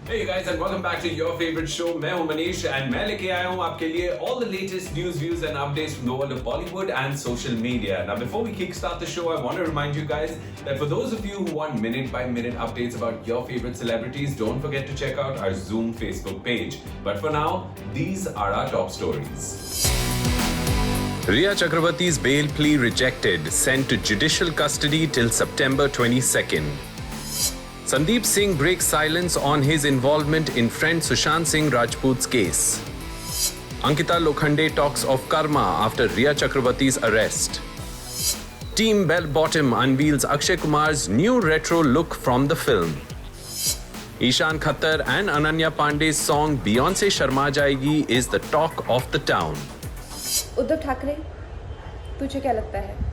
Hey guys and welcome back to your favorite show. मैं हूं Manish and मैं लेके आया हूं आपके लिए all the latest news, views and updates from the world of Bollywood and social media. Now before we kickstart the show, I want to remind you guys that for those of you who want minute by minute updates about your favorite celebrities, don't forget to check out our Zoom Facebook page. But for now, these are our top stories. Rhea Chakravarti's bail plea rejected, sent to judicial custody till September 22nd. Sandeep Singh breaks silence on his involvement in friend Sushant Singh Rajput's case. Ankita Lokhande talks of karma after Rhea Chakravarti's arrest. Team Bell Bottom unveils Akshay Kumar's new retro look from the film. Ishan Khattar and Ananya Pandey's song Beyonce Sharma Jayegi is the talk of the town. Uddhav Thackeray, तुझे क्या लगता है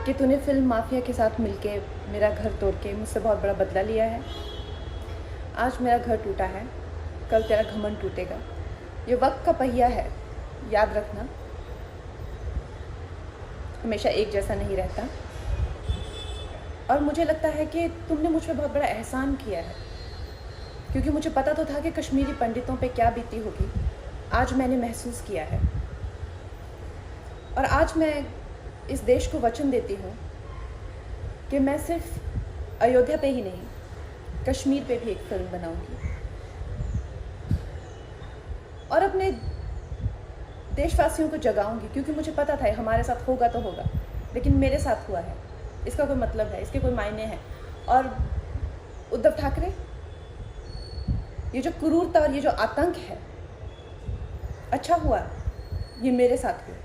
कि तूने film mafia के साथ मिलके मेरा घर तोड़ के मुझसे बहुत बड़ा बदला लिया है? आज मेरा घर टूटा है, कल तेरा घमंड टूटेगा। ये वक्त का पहिया है, याद रखना। हमेशा एक जैसा नहीं रहता। और मुझे लगता है कि तुमने मुझ पर बहुत बड़ा एहसान किया है, क्योंकि मुझे पता तो था कि कश्मीरी पंडितों पे क्या बीती होगी। आज मैंने महसूस किया है और आज मैं इस देश को वचन देती हूँ कि मैं सिर्फ अयोध्या पे ही नहीं, कश्मीर पे भी एक फिल्म बनाऊंगी और अपने देशवासियों को जगाऊंगी, क्योंकि मुझे पता था हमारे साथ होगा तो होगा, लेकिन मेरे साथ हुआ है, इसका कोई मतलब है, इसके कोई मायने हैं। और उद्धव ठाकरे, ये जो क्रूरता और ये जो आतंक है, अच्छा हुआ ये मेरे साथ हुआ,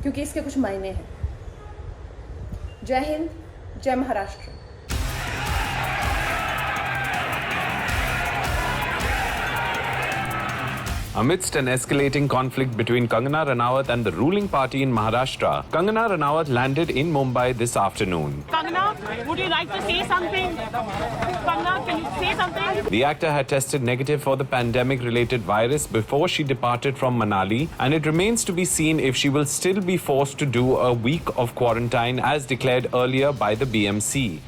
क्योंकि इसके कुछ मायने हैं। जय हिंद, जय Maharashtra. Amidst an escalating conflict between Kangana Ranaut and the ruling party in Maharashtra, Kangana Ranaut landed in Mumbai this afternoon. Kangana, would you like to say something? Kangana, can you say something? The actor had tested negative for the pandemic-related virus before she departed from Manali, and it remains to be seen if she will still be forced to do a week of quarantine as declared earlier by the BMC.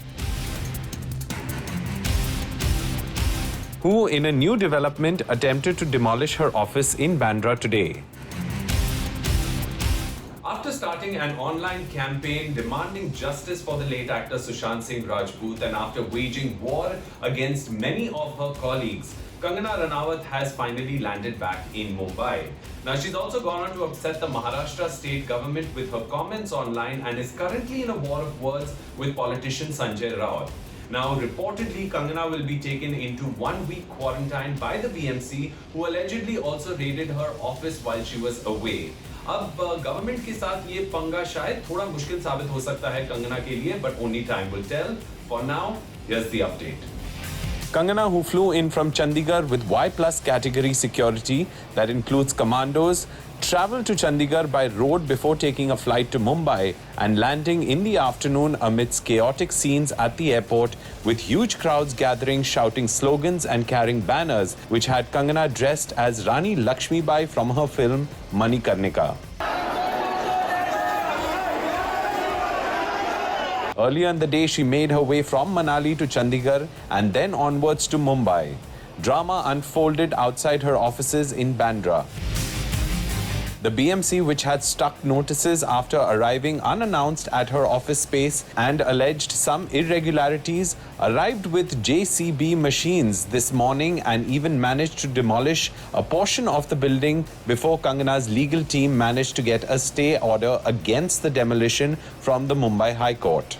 Who, in a new development, attempted to demolish her office in Bandra today. After starting an online campaign demanding justice for the late actor Sushant Singh Rajput and after waging war against many of her colleagues, Kangana Ranaut has finally landed back in Mumbai. Now, she's also gone on to upset the Maharashtra state government with her comments online and is currently in a war of words with politician Sanjay Raut. Now, reportedly, Kangana will be taken into 1 week quarantine by the BMC, who allegedly also raided her office while she was away. अब government के साथ ये पंगा शायद थोड़ा मुश्किल साबित हो सकता है कंगना के लिए, but only time will tell. For now, here's the update. Kangana, who flew in from Chandigarh with Y+ category security that includes commandos, travelled to Chandigarh by road before taking a flight to Mumbai and landing in the afternoon amidst chaotic scenes at the airport with huge crowds gathering, shouting slogans and carrying banners which had Kangana dressed as Rani Lakshmibai from her film Manikarnika. Earlier in the day, she made her way from Manali to Chandigarh and then onwards to Mumbai. Drama unfolded outside her offices in Bandra. The BMC, which had stuck notices after arriving unannounced at her office space and alleged some irregularities, arrived with JCB machines this morning and even managed to demolish a portion of the building before Kangana's legal team managed to get a stay order against the demolition from the Mumbai High Court.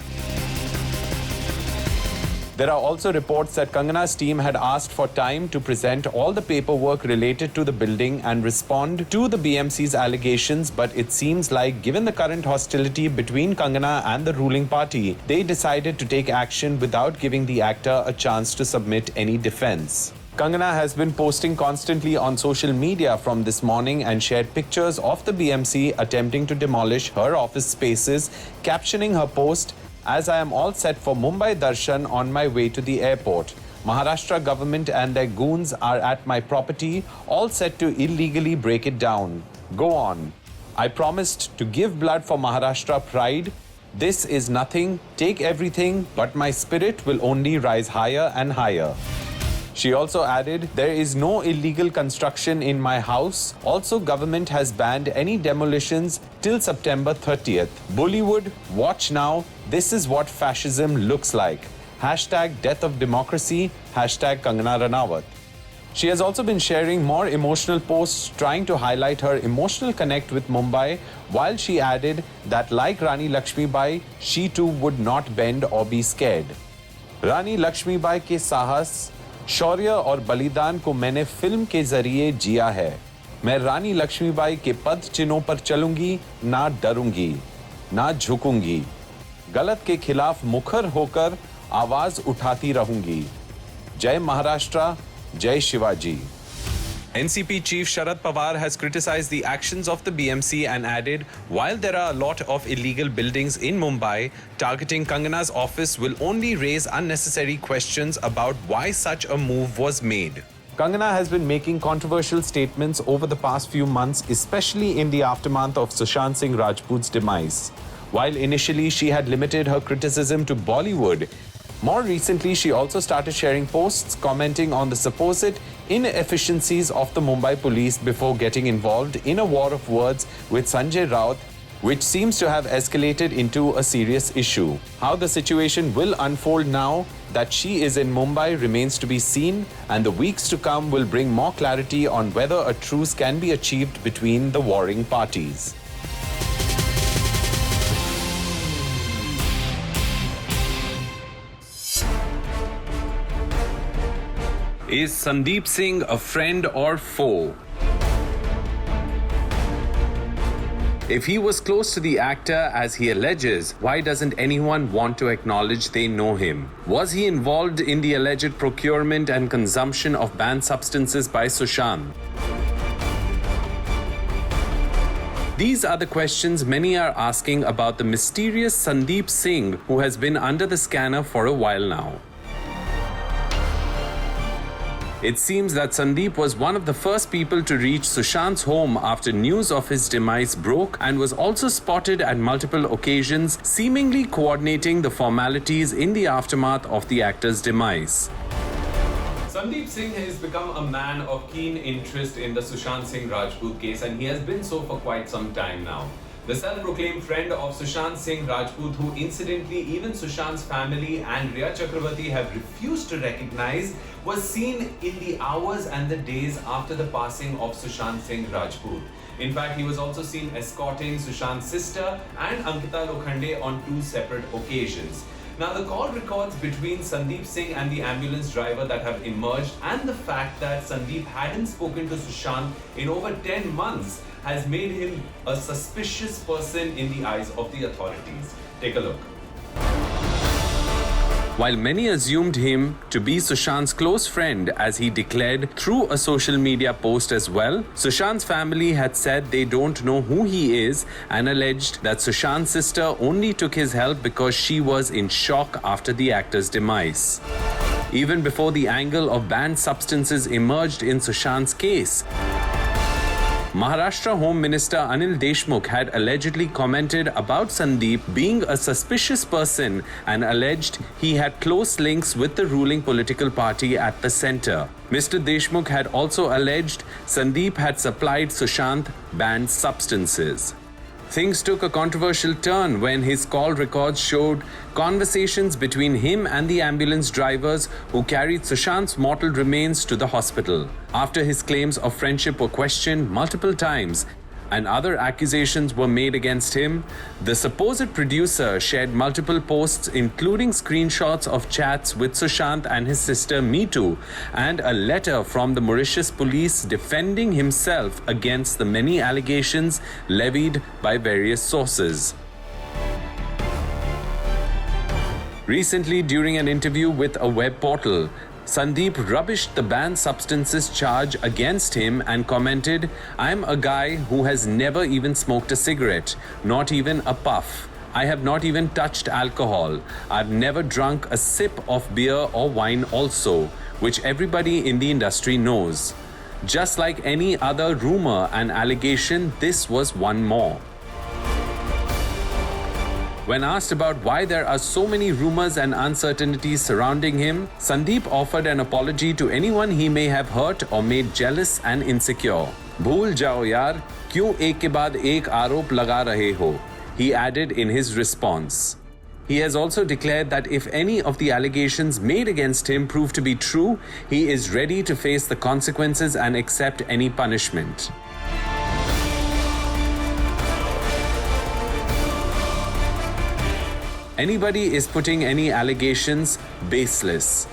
There are also reports that Kangana's team had asked for time to present all the paperwork related to the building and respond to the BMC's allegations, but it seems like, given the current hostility between Kangana and the ruling party, they decided to take action without giving the actor a chance to submit any defense. Kangana has been posting constantly on social media from this morning and shared pictures of the BMC attempting to demolish her office spaces, captioning her post, "As I am all set for Mumbai Darshan on my way to the airport. Maharashtra government and their goons are at my property, all set to illegally break it down. Go on. I promised to give blood for Maharashtra pride. This is nothing. Take everything, but my spirit will only rise higher and higher." She also added, "There is no illegal construction in my house. Also, government has banned any demolitions till September 30th. Bollywood, watch now. This is what fascism looks like. Hashtag death of democracy. Hashtag Kangana Ranawat." She has also been sharing more emotional posts trying to highlight her emotional connect with Mumbai, while she added that like Rani Lakshmibai, she too would not bend or be scared. Rani Lakshmibai के साहस, शौर्य और बलिदान को मैंने film के जरिए जिया है. मैं रानी लक्ष्मीबाई के पद चिन्हों पर चलूंगी, ना डरूंगी, ना झुकूंगी. गलत के खिलाफ मुखर होकर आवाज उठाती रहूंगी. जय Maharashtra, Jai Shivaji. NCP Chief Sharad Pawar has criticized the actions of the BMC and added, while there are a lot of illegal buildings in Mumbai, targeting Kangana's office will only raise unnecessary questions about why such a move was made. Kangana has been making controversial statements over the past few months, especially in the aftermath of Sushant Singh Rajput's demise. While initially she had limited her criticism to Bollywood, more recently, she also started sharing posts commenting on the supposed inefficiencies of the Mumbai police before getting involved in a war of words with Sanjay Raut, which seems to have escalated into a serious issue. How the situation will unfold now that she is in Mumbai remains to be seen, and the weeks to come will bring more clarity on whether a truce can be achieved between the warring parties. Is Sandeep Singh a friend or foe? If he was close to the actor as he alleges, why doesn't anyone want to acknowledge they know him? Was he involved in the alleged procurement and consumption of banned substances by Sushant? These are the questions many are asking about the mysterious Sandeep Singh, who has been under the scanner for a while now. It seems that Sandeep was one of the first people to reach Sushant's home after news of his demise broke, and was also spotted at multiple occasions, seemingly coordinating the formalities in the aftermath of the actor's demise. Sandeep Singh has become a man of keen interest in the Sushant Singh Rajput case, and he has been so for quite some time now. The self-proclaimed friend of Sushant Singh Rajput, who incidentally even Sushant's family and Rhea Chakravarti have refused to recognize, was seen in the hours and the days after the passing of Sushant Singh Rajput. In fact, he was also seen escorting Sushant's sister and Ankita Lokhande on 2 separate occasions. Now, the call records between Sandeep Singh and the ambulance driver that have emerged, and the fact that Sandeep hadn't spoken to Sushant in over 10 months has made him a suspicious person in the eyes of the authorities. Take a look. While many assumed him to be Sushant's close friend, as he declared through a social media post as well, Sushant's family had said they don't know who he is and alleged that Sushant's sister only took his help because she was in shock after the actor's demise. Even before the angle of banned substances emerged in Sushant's case, Maharashtra Home Minister Anil Deshmukh had allegedly commented about Sandeep being a suspicious person and alleged he had close links with the ruling political party at the centre. Mr. Deshmukh had also alleged Sandeep had supplied Sushant banned substances. Things took a controversial turn when his call records showed conversations between him and the ambulance drivers who carried Sushant's mortal remains to the hospital. After his claims of friendship were questioned multiple times and other accusations were made against him, the supposed producer shared multiple posts including screenshots of chats with Sushant and his sister Meetu and a letter from the Mauritius police defending himself against the many allegations levied by various sources. Recently, during an interview with a web portal, Sandeep rubbished the banned substances charge against him and commented, "I'm a guy who has never even smoked a cigarette, not even a puff. I have not even touched alcohol. I've never drunk a sip of beer or wine also, which everybody in the industry knows. Just like any other rumor and allegation, this was one more." When asked about why there are so many rumors and uncertainties surrounding him, Sandeep offered an apology to anyone he may have hurt or made jealous and insecure. Bhool jao yaar, kyun ek ke baad ek aarop laga rahe ho? He added in his response. He has also declared that if any of the allegations made against him prove to be true, he is ready to face the consequences and accept any punishment. Anybody is putting any allegations baseless.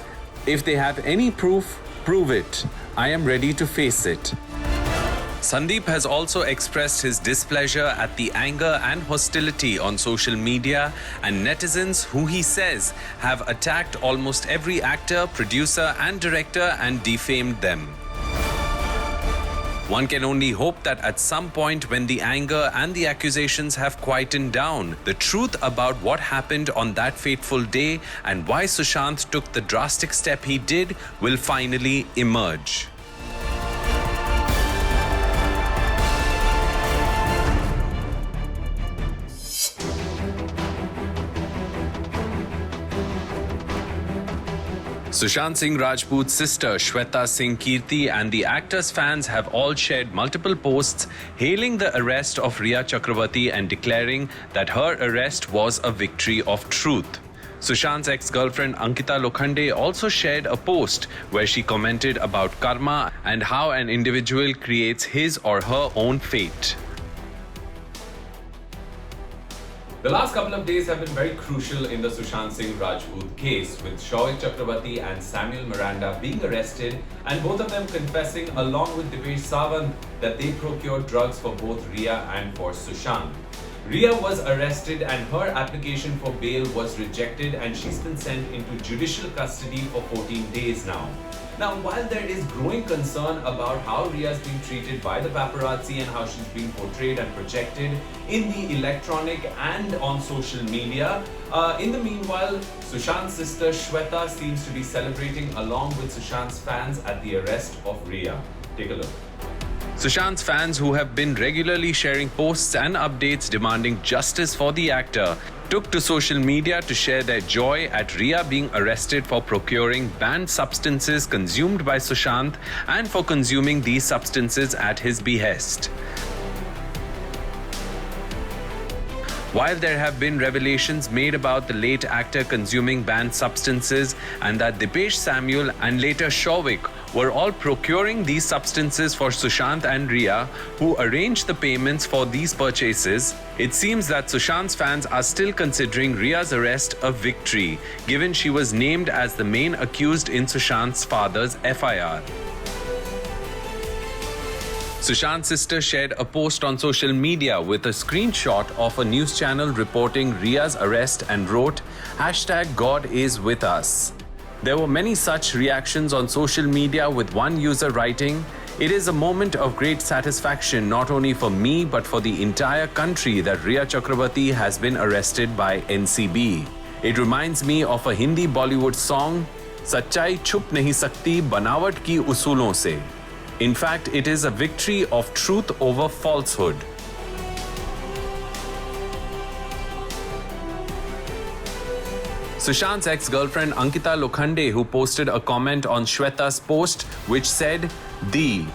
If they have any proof, prove it. I am ready to face it. Sandeep has also expressed his displeasure at the anger and hostility on social media and netizens who he says have attacked almost every actor, producer and director and defamed them. One can only hope that at some point when the anger and the accusations have quietened down, the truth about what happened on that fateful day and why Sushant took the drastic step he did will finally emerge. Sushant Singh Rajput's sister Shweta Singh Kirti and the actor's fans have all shared multiple posts hailing the arrest of Rhea Chakravarti and declaring that her arrest was a victory of truth. Sushant's ex-girlfriend Ankita Lokhande also shared a post where she commented about karma and how an individual creates his or her own fate. The last couple of days have been very crucial in the Sushant Singh Rajput case, with Shoaib Chakravarti and Samuel Miranda being arrested and both of them confessing along with Dipesh Sawant that they procured drugs for both Rhea and for Sushant. Rhea was arrested and her application for bail was rejected and she's been sent into judicial custody for 14 days now. Now, while there is growing concern about how Rhea is being treated by the paparazzi and how she's being portrayed and projected in the electronic and on social media, in the meanwhile, Sushant's sister Shweta seems to be celebrating along with Sushant's fans at the arrest of Rhea. Take a look. Sushant's fans, who have been regularly sharing posts and updates demanding justice for the actor, took to social media to share their joy at Rhea being arrested for procuring banned substances consumed by Sushant and for consuming these substances at his behest. While there have been revelations made about the late actor consuming banned substances and that Dipesh Samuel and later Shoaib were all procuring these substances for Sushant and Rhea, who arranged the payments for these purchases, it seems that Sushant's fans are still considering Rhea's arrest a victory, given she was named as the main accused in Sushant's father's FIR. Sushant's sister shared a post on social media with a screenshot of a news channel reporting Rhea's arrest and wrote, "#God is with us." There were many such reactions on social media, with one user writing, "It is a moment of great satisfaction not only for me but for the entire country that Rhea Chakravarti has been arrested by NCB. It reminds me of a Hindi Bollywood song, Sachai chup nahi sakti banawat ki usulon se. In fact, it is a victory of truth over falsehood." Sushant's ex-girlfriend Ankita Lokhande, who posted a comment on Shweta's post which said, "Thee,"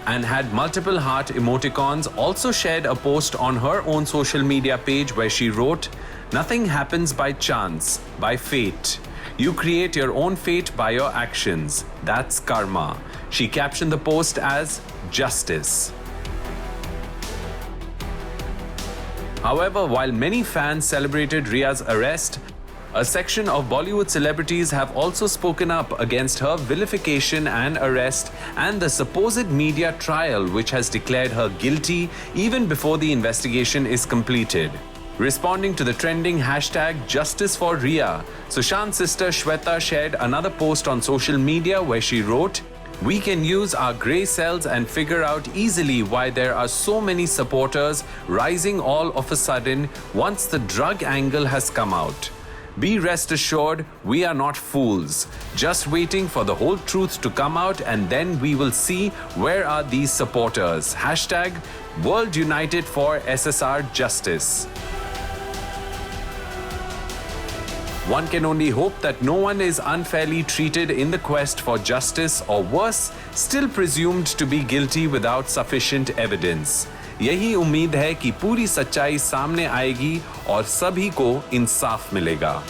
and had multiple heart emoticons, also shared a post on her own social media page where she wrote, "Nothing happens by chance, by fate. You create your own fate by your actions. That's karma." She captioned the post as "Justice." However, while many fans celebrated Rhea's arrest, a section of Bollywood celebrities have also spoken up against her vilification and arrest and the supposed media trial which has declared her guilty even before the investigation is completed. Responding to the trending #Justice for Rhea, Sushant's sister Shweta shared another post on social media where she wrote, "We can use our grey cells and figure out easily why there are so many supporters rising all of a sudden once the drug angle has come out. Be rest assured, we are not fools. Just waiting for the whole truth to come out and then we will see where are these supporters. #World United for SSR Justice." One can only hope that no one is unfairly treated in the quest for justice or worse, still presumed to be guilty without sufficient evidence. यही उम्मीद है कि पूरी सच्चाई सामने आएगी और सभी को इंसाफ मिलेगा.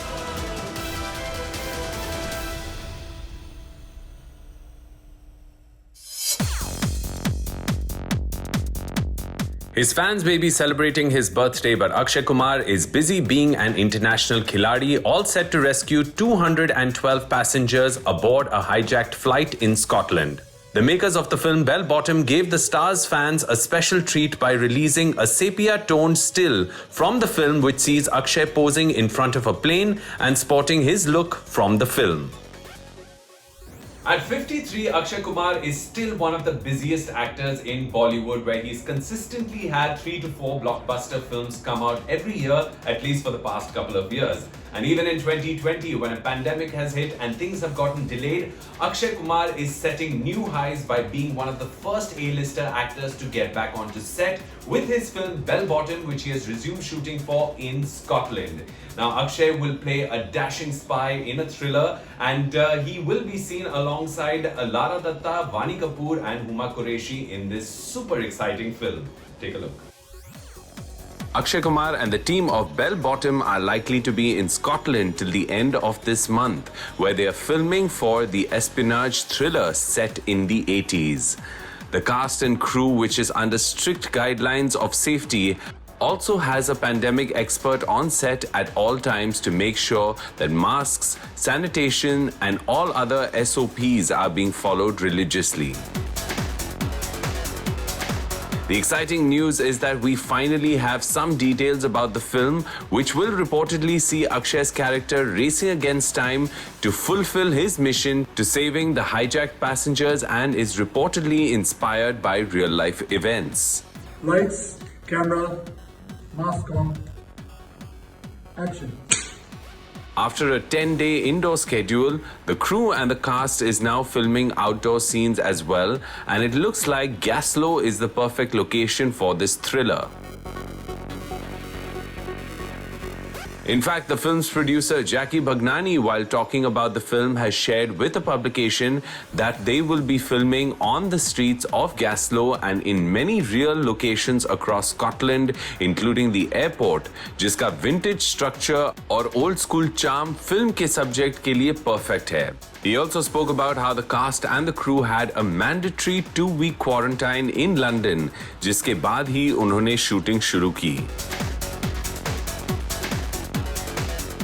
His fans may be celebrating his birthday, but Akshay Kumar is busy being an international khiladi, all set to rescue 212 passengers aboard a hijacked flight in Scotland. The makers of the film Bell Bottom gave the star's fans a special treat by releasing a sepia-toned still from the film which sees Akshay posing in front of a plane and sporting his look from the film. At 53, Akshay Kumar is still one of the busiest actors in Bollywood, where he's consistently had 3 to 4 blockbuster films come out every year, at least for the past couple of years. And even in 2020, when a pandemic has hit and things have gotten delayed, Akshay Kumar is setting new highs by being one of the first A-lister actors to get back onto set with his film Bell Bottom, which he has resumed shooting for in Scotland. Now, Akshay will play a dashing spy in a thriller, and he will be seen alongside Lara Dutta, Vani Kapoor and Huma Qureshi in this super exciting film. Take a look. Akshay Kumar and the team of Bell Bottom are likely to be in Scotland till the end of this month, where they are filming for the espionage thriller set in the 80s. The cast and crew, which is under strict guidelines of safety, also has a pandemic expert on set at all times to make sure that masks, sanitation, and all other SOPs are being followed religiously. The exciting news is that we finally have some details about the film, which will reportedly see Akshay's character racing against time to fulfill his mission to saving the hijacked passengers, and is reportedly inspired by real-life events. Lights, camera, mask on, action. After a 10-day indoor schedule, the crew and the cast is now filming outdoor scenes as well, and it looks like Gaslow is the perfect location for this thriller. In fact, the film's producer Jackie Bhagnani, while talking about the film, has shared with a publication that they will be filming on the streets of Gaslow and in many real locations across Scotland, including the airport, जिसका vintage structure और old school charm film के subject के लिए perfect है. He also spoke about how the cast and the crew had a mandatory 2-week quarantine in London, जिसके बाद ही उन्होंने shooting शुरू की.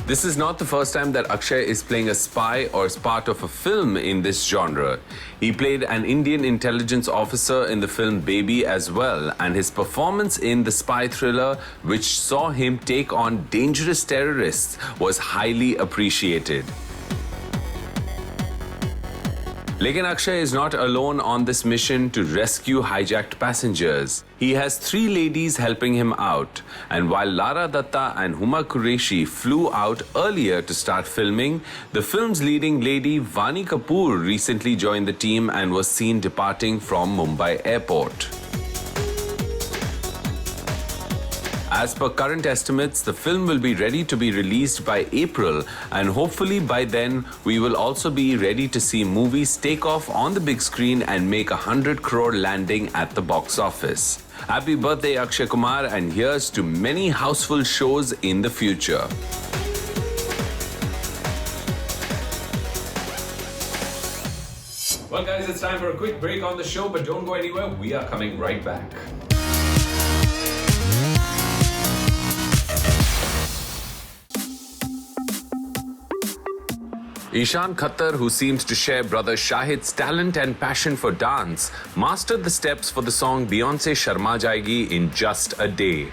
This is not the first time that Akshay is playing a spy or as part of a film in this genre. He played an Indian intelligence officer in the film Baby as well, and his performance in the spy thriller, which saw him take on dangerous terrorists, was highly appreciated. Lekin Akshay is not alone on this mission to rescue hijacked passengers. He has 3 ladies helping him out, and while Lara Dutta and Huma Qureshi flew out earlier to start filming, the film's leading lady Vani Kapoor recently joined the team and was seen departing from Mumbai airport. As per current estimates, the film will be ready to be released by April, and hopefully by then we will also be ready to see movies take off on the big screen and make 100 crore landing at the box office. Happy birthday, Akshay Kumar, and here's to many houseful shows in the future. Well guys, it's time for a quick break on the show, but don't go anywhere, we are coming right back. Ishan Khattar, who seems to share brother Shahid's talent and passion for dance, mastered the steps for the song Beyonce Sharma Jayegi in just a day.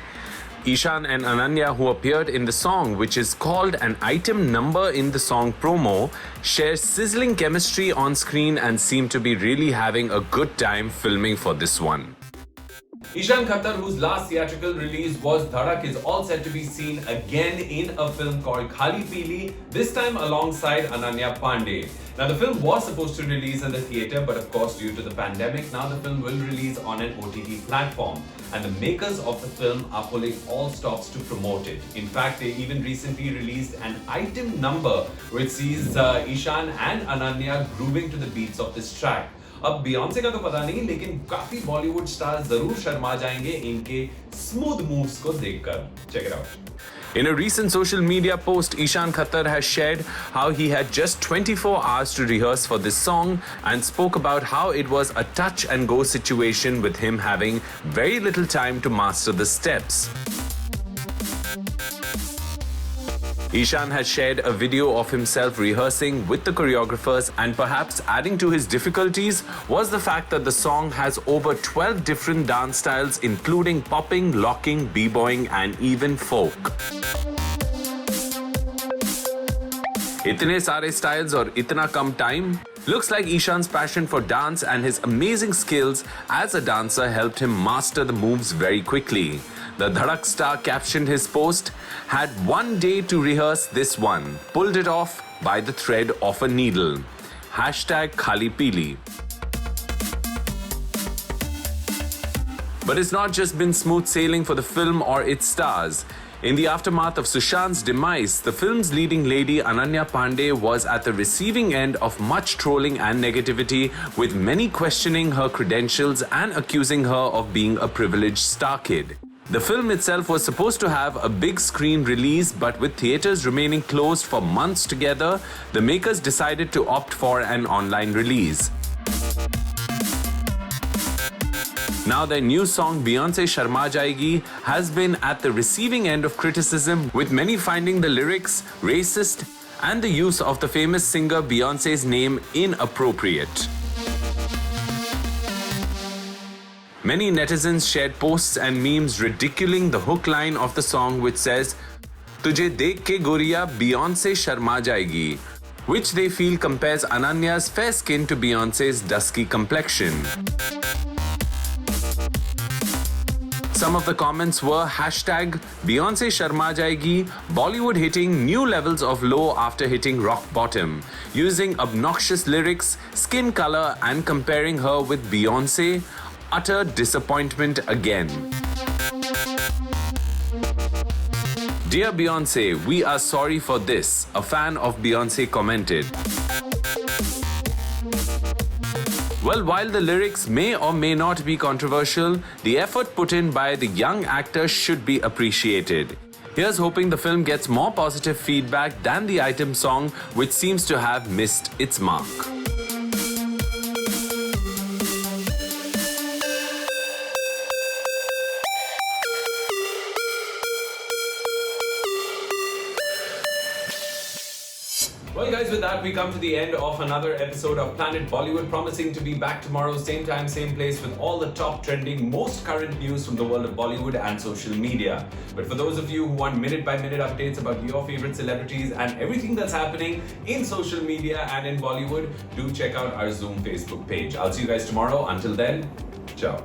Ishan and Ananya, who appeared in the song, which is called an item number in the song promo, share sizzling chemistry on screen and seem to be really having a good time filming for this one. Ishaan Khattar, whose last theatrical release was Dhadak, is all set to be seen again in a film called Khali Pili, this time alongside Ananya Pandey. Now, the film was supposed to release in the theatre, but of course, due to the pandemic, now the film will release on an OTT platform. And the makers of the film are pulling all stops to promote it. In fact, they even recently released an item number which sees Ishaan and Ananya grooving to the beats of this track. अब Beyonce का तो पता नहीं, लेकिन काफी Bollywood star जरूर शर्मा जाएंगे इनके स्मूथ मूव्स को देखकर. Check it out. In a recent social media post, Ishaan Khattar has shared how he had just 24 hours to rehearse for this song and spoke about how it was a touch and go situation with him having very little time to master the steps. Ishaan has shared a video of himself rehearsing with the choreographers, and perhaps adding to his difficulties was the fact that the song has over 12 different dance styles including popping, locking, b-boying and even folk. Itne sare styles aur itna kam time? Looks like Ishaan's passion for dance and his amazing skills as a dancer helped him master the moves very quickly. The Dhadak star captioned his post, "Had one day to rehearse this one. Pulled it off by the thread of a needle. Hashtag Khali Pili." But it's not just been smooth sailing for the film or its stars. In the aftermath of Sushant's demise, the film's leading lady Ananya Pandey was at the receiving end of much trolling and negativity, with many questioning her credentials and accusing her of being a privileged star kid. The film itself was supposed to have a big screen release, but with theatres remaining closed for months together, the makers decided to opt for an online release. Now their new song Beyonce Sharma Jayegi has been at the receiving end of criticism, with many finding the lyrics racist and the use of the famous singer Beyonce's name inappropriate. Many netizens shared posts and memes ridiculing the hook line of the song, which says, "Tujhe dekh ke goriya Beyonce Sharma Jayegi," which they feel compares Ananya's fair skin to Beyonce's dusky complexion. Some of the comments were hashtag Beyonce Sharma Jayegi, Bollywood hitting new levels of low after hitting rock bottom, using obnoxious lyrics, skin color and comparing her with Beyonce. Utter disappointment again. "Dear Beyonce, we are sorry for this," a fan of Beyonce commented. Well, while the lyrics may or may not be controversial, the effort put in by the young actor should be appreciated. Here's hoping the film gets more positive feedback than the item song, which seems to have missed its mark. Well guys, with that we come to the end of another episode of Planet Bollywood, promising to be back tomorrow, same time, same place, with all the top trending, most current news from the world of Bollywood and social media. But for those of you who want minute by minute updates about your favorite celebrities and everything that's happening in social media and in Bollywood, do check out our Zoom Facebook page. I'll see you guys tomorrow. Until then, ciao.